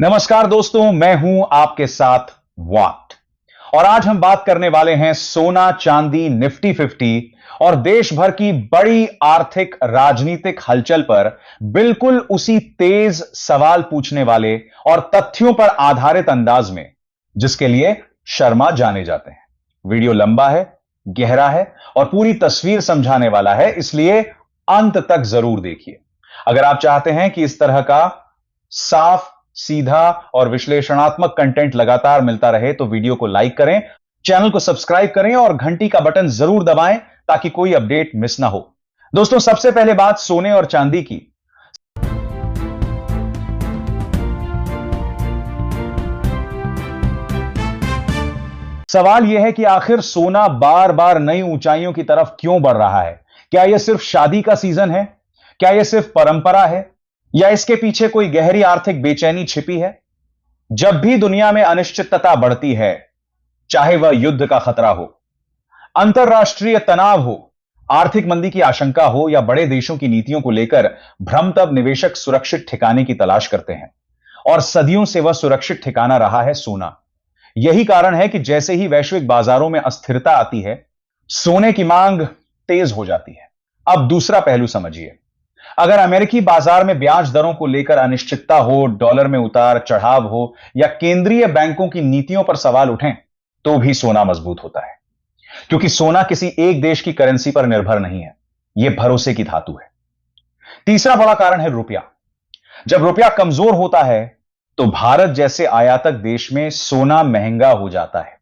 नमस्कार दोस्तों, मैं हूं आपके साथ वाट। और आज हम बात करने वाले हैं सोना चांदी निफ्टी 50 और देश भर की बड़ी आर्थिक राजनीतिक हलचल पर बिल्कुल उसी तेज सवाल पूछने वाले और तथ्यों पर आधारित अंदाज में जिसके लिए शर्मा जाने जाते हैं। वीडियो लंबा है, गहरा है और पूरी तस्वीर समझाने वाला है, इसलिए अंत तक जरूर देखिए। अगर आप चाहते हैं कि इस तरह का साफ, सीधा और विश्लेषणात्मक कंटेंट लगातार मिलता रहे तो वीडियो को लाइक करें, चैनल को सब्सक्राइब करें और घंटी का बटन जरूर दबाएं ताकि कोई अपडेट मिस ना हो। दोस्तों, सबसे पहले बात सोने और चांदी की। सवाल यह है कि आखिर सोना बार बार नई ऊंचाइयों की तरफ क्यों बढ़ रहा है? क्या यह सिर्फ शादी का सीजन है? क्या यह सिर्फ परंपरा है? या इसके पीछे कोई गहरी आर्थिक बेचैनी छिपी है? जब भी दुनिया में अनिश्चितता बढ़ती है, चाहे वह युद्ध का खतरा हो, अंतरराष्ट्रीय तनाव हो, आर्थिक मंदी की आशंका हो या बड़े देशों की नीतियों को लेकर भ्रम, तब निवेशक सुरक्षित ठिकाने की तलाश करते हैं। और सदियों से वह सुरक्षित ठिकाना रहा है सोना। यही कारण है कि जैसे ही वैश्विक बाजारों में अस्थिरता आती है, सोने की मांग तेज हो जाती है। अब दूसरा पहलू समझिए। अगर अमेरिकी बाजार में ब्याज दरों को लेकर अनिश्चितता हो, डॉलर में उतार चढ़ाव हो या केंद्रीय बैंकों की नीतियों पर सवाल उठें, तो भी सोना मजबूत होता है। क्योंकि सोना किसी एक देश की करेंसी पर निर्भर नहीं है, यह भरोसे की धातु है। तीसरा बड़ा कारण है रुपया। जब रुपया कमजोर होता है तो भारत जैसे आयातक देश में सोना महंगा हो जाता है।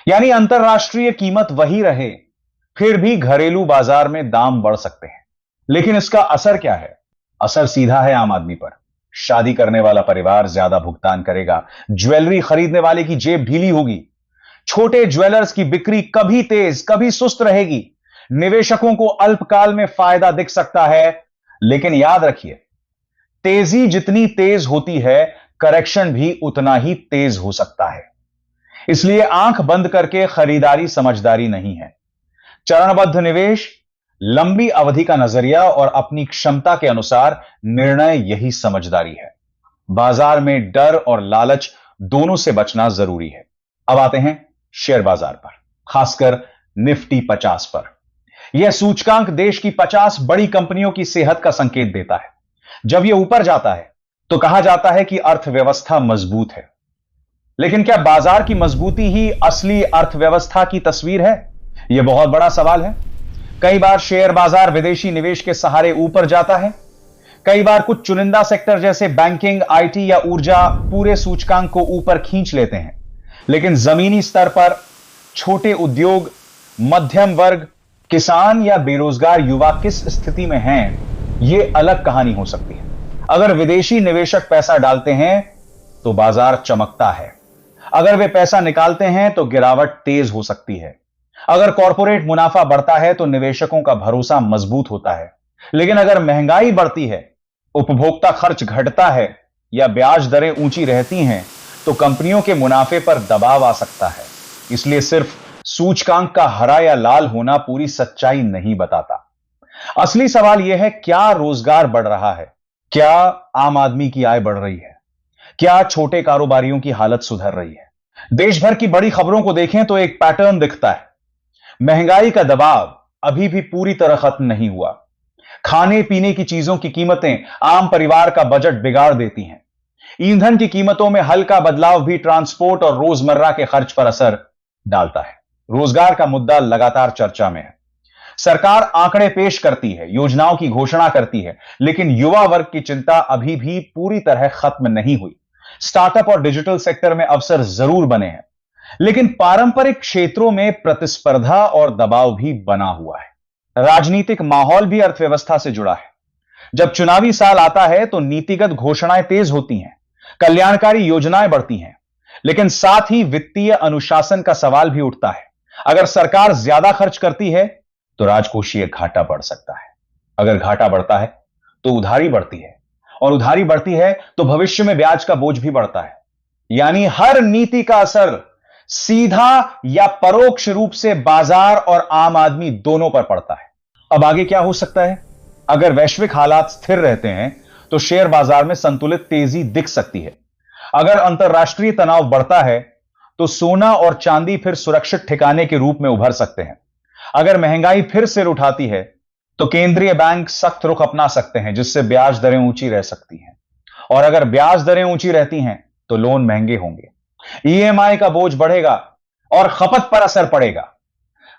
यानी अंतरराष्ट्रीय कीमत वही रहे, फिर भी घरेलू बाजार में दाम बढ़ सकते हैं। लेकिन इसका असर क्या है? असर सीधा है आम आदमी पर। शादी करने वाला परिवार ज्यादा भुगतान करेगा, ज्वेलरी खरीदने वाले की जेब ढीली होगी, छोटे ज्वेलर्स की बिक्री कभी तेज कभी सुस्त रहेगी। निवेशकों को अल्पकाल में फायदा दिख सकता है, लेकिन याद रखिए, तेजी जितनी तेज होती है, करेक्शन भी उतना ही तेज हो सकता है। इसलिए आंख बंद करके खरीदारी समझदारी नहीं है। चरणबद्ध निवेश, लंबी अवधि का नजरिया और अपनी क्षमता के अनुसार निर्णय, यही समझदारी है। बाजार में डर और लालच दोनों से बचना जरूरी है। अब आते हैं शेयर बाजार पर, खासकर निफ्टी 50 पर। यह सूचकांक देश की 50 बड़ी कंपनियों की सेहत का संकेत देता है। जब यह ऊपर जाता है तो कहा जाता है कि अर्थव्यवस्था मजबूत है। लेकिन क्या बाजार की मजबूती ही असली अर्थव्यवस्था की तस्वीर है? यह बहुत बड़ा सवाल है। कई बार शेयर बाजार विदेशी निवेश के सहारे ऊपर जाता है। कई बार कुछ चुनिंदा सेक्टर जैसे बैंकिंग, आईटी या ऊर्जा पूरे सूचकांक को ऊपर खींच लेते हैं। लेकिन जमीनी स्तर पर छोटे उद्योग, मध्यम वर्ग, किसान या बेरोजगार युवा किस स्थिति में हैं, यह अलग कहानी हो सकती है। अगर विदेशी निवेशक पैसा डालते हैं तो बाजार चमकता है। अगर वे पैसा निकालते हैं तो गिरावट तेज हो सकती है। अगर कॉरपोरेट मुनाफा बढ़ता है तो निवेशकों का भरोसा मजबूत होता है। लेकिन अगर महंगाई बढ़ती है, उपभोक्ता खर्च घटता है या ब्याज दरें ऊंची रहती हैं, तो कंपनियों के मुनाफे पर दबाव आ सकता है। इसलिए सिर्फ सूचकांक का हरा या लाल होना पूरी सच्चाई नहीं बताता। असली सवाल यह है, क्या रोजगार बढ़ रहा है? क्या आम आदमी की आय बढ़ रही है? क्या छोटे कारोबारियों की हालत सुधर रही है? देश भर की बड़ी खबरों को देखें तो एक पैटर्न दिखता है। महंगाई का दबाव अभी भी पूरी तरह खत्म नहीं हुआ। खाने पीने की चीजों की कीमतें आम परिवार का बजट बिगाड़ देती हैं। ईंधन की कीमतों में हल्का बदलाव भी ट्रांसपोर्ट और रोजमर्रा के खर्च पर असर डालता है। रोजगार का मुद्दा लगातार चर्चा में है। सरकार आंकड़े पेश करती है, योजनाओं की घोषणा करती है, लेकिन युवा वर्ग की चिंता अभी भी पूरी तरह खत्म नहीं हुई। स्टार्टअप और डिजिटल सेक्टर में अवसर जरूर बने हैं, लेकिन पारंपरिक क्षेत्रों में प्रतिस्पर्धा और दबाव भी बना हुआ है। राजनीतिक माहौल भी अर्थव्यवस्था से जुड़ा है। जब चुनावी साल आता है तो नीतिगत घोषणाएं तेज होती हैं, कल्याणकारी योजनाएं बढ़ती हैं, लेकिन साथ ही वित्तीय अनुशासन का सवाल भी उठता है। अगर सरकार ज्यादा खर्च करती है तो राजकोषीय घाटा बढ़ सकता है। अगर घाटा बढ़ता है तो उधारी बढ़ती है, और उधारी बढ़ती है तो भविष्य में ब्याज का बोझ भी बढ़ता है। यानी हर नीति का असर सीधा या परोक्ष रूप से बाजार और आम आदमी दोनों पर पड़ता है। अब आगे क्या हो सकता है? अगर वैश्विक हालात स्थिर रहते हैं तो शेयर बाजार में संतुलित तेजी दिख सकती है। अगर अंतरराष्ट्रीय तनाव बढ़ता है तो सोना और चांदी फिर सुरक्षित ठिकाने के रूप में उभर सकते हैं। अगर महंगाई फिर सिर उठाती है तो केंद्रीय बैंक सख्त रुख अपना सकते हैं, जिससे ब्याज दरें ऊंची रह सकती हैं। और अगर ब्याज दरें ऊंची रहती हैं तो लोन महंगे होंगे, ईएमआई का बोझ बढ़ेगा और खपत पर असर पड़ेगा।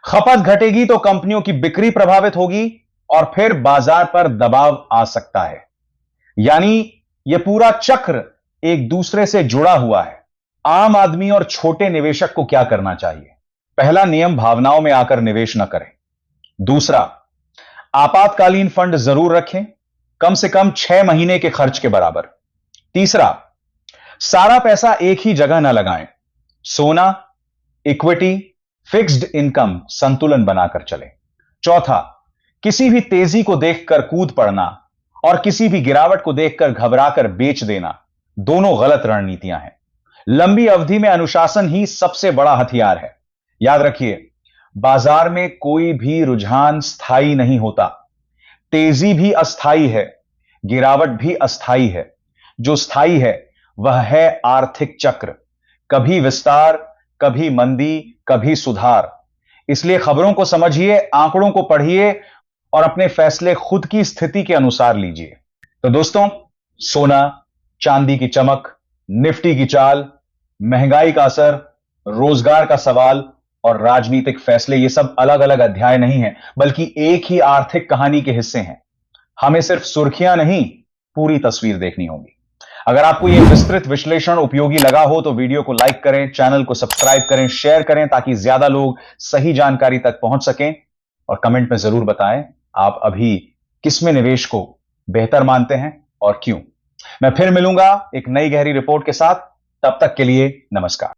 खपत घटेगी तो कंपनियों की बिक्री प्रभावित होगी और फिर बाजार पर दबाव आ सकता है। यानी यह पूरा चक्र एक दूसरे से जुड़ा हुआ है। आम आदमी और छोटे निवेशक को क्या करना चाहिए? पहला नियम, भावनाओं में आकर निवेश न करें। दूसरा, आपातकालीन फंड जरूर रखें, कम से कम 6 महीने के खर्च के बराबर। तीसरा, सारा पैसा एक ही जगह न लगाएं। सोना, इक्विटी, फिक्स्ड इनकम संतुलन बनाकर चलें। चौथा, किसी भी तेजी को देखकर कूद पड़ना और किसी भी गिरावट को देखकर घबराकर बेच देना, दोनों गलत रणनीतियां हैं। लंबी अवधि में अनुशासन ही सबसे बड़ा हथियार है। याद रखिए, बाजार में कोई भी रुझान स्थायी नहीं होता। तेजी भी अस्थाई है, गिरावट भी अस्थाई है। जो स्थायी है वह है आर्थिक चक्र, कभी विस्तार, कभी मंदी, कभी सुधार। इसलिए खबरों को समझिए, आंकड़ों को पढ़िए और अपने फैसले खुद की स्थिति के अनुसार लीजिए। तो दोस्तों, सोना, चांदी की चमक, निफ्टी की चाल, महंगाई का असर, रोजगार का सवाल और राजनीतिक फैसले, ये सब अलग अलग अध्याय नहीं हैं, बल्कि एक ही आर्थिक कहानी के हिस्से हैं। हमें सिर्फ सुर्खियां नहीं, पूरी तस्वीर देखनी होगी। अगर आपको यह विस्तृत विश्लेषण उपयोगी लगा हो तो वीडियो को लाइक करें, चैनल को सब्सक्राइब करें, शेयर करें, ताकि ज्यादा लोग सही जानकारी तक पहुंच सकें। और कमेंट में जरूर बताएं आप अभी किसमें निवेश को बेहतर मानते हैं और क्यों। मैं फिर मिलूंगा एक नई गहरी रिपोर्ट के साथ। तब तक के लिए नमस्कार।